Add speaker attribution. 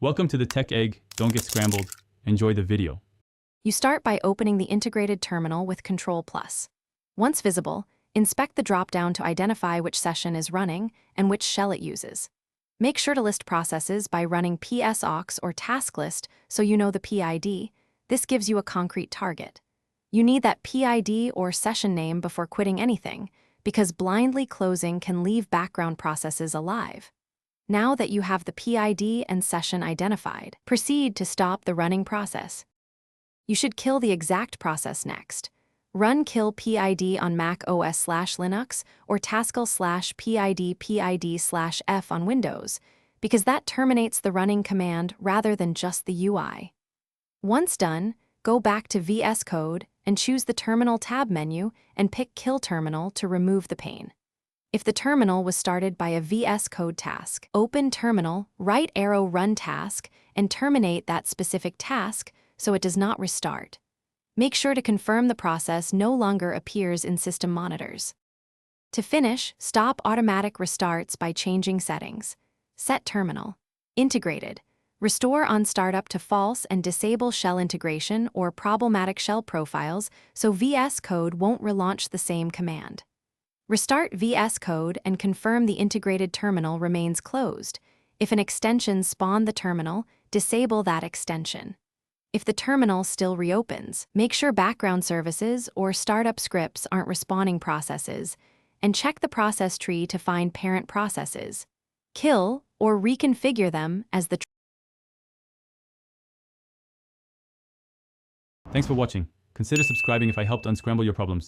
Speaker 1: Welcome to the Tech Egg. Don't get scrambled. Enjoy the video.
Speaker 2: You start by opening the integrated terminal with Control+. Once visible, inspect the drop-down to identify which session is running and which shell it uses. Make sure to list processes by running psaux or task list so you know the PID. This gives you a concrete target. You need that PID or session name before quitting anything, because blindly closing can leave background processes alive. Now that you have the PID and session identified, proceed to stop the running process. You should kill the exact process next. Run kill PID on Mac OS/Linux or taskle/PID/F on Windows, because that terminates the running command rather than just the UI. Once done, go back to Vscode and choose the Terminal tab menu and pick Kill Terminal to remove the pane. If the terminal was started by a Vscode task, open Terminal, right arrow Run Task, and terminate that specific task so it does not restart. Make sure to confirm the process no longer appears in system monitors. To finish, stop automatic restarts by changing settings. Set Terminal. Integrated. Restore on startup to false and disable shell integration or problematic shell profiles so Vscode won't relaunch the same command. Restart Vscode and confirm the integrated terminal remains closed. If an extension spawned the terminal, disable that extension. If the terminal still reopens, make sure background services or startup scripts aren't respawning processes, and check the process tree to find parent processes. Kill or reconfigure them as the
Speaker 1: Thanks for watching. Consider subscribing if I helped unscramble your problems.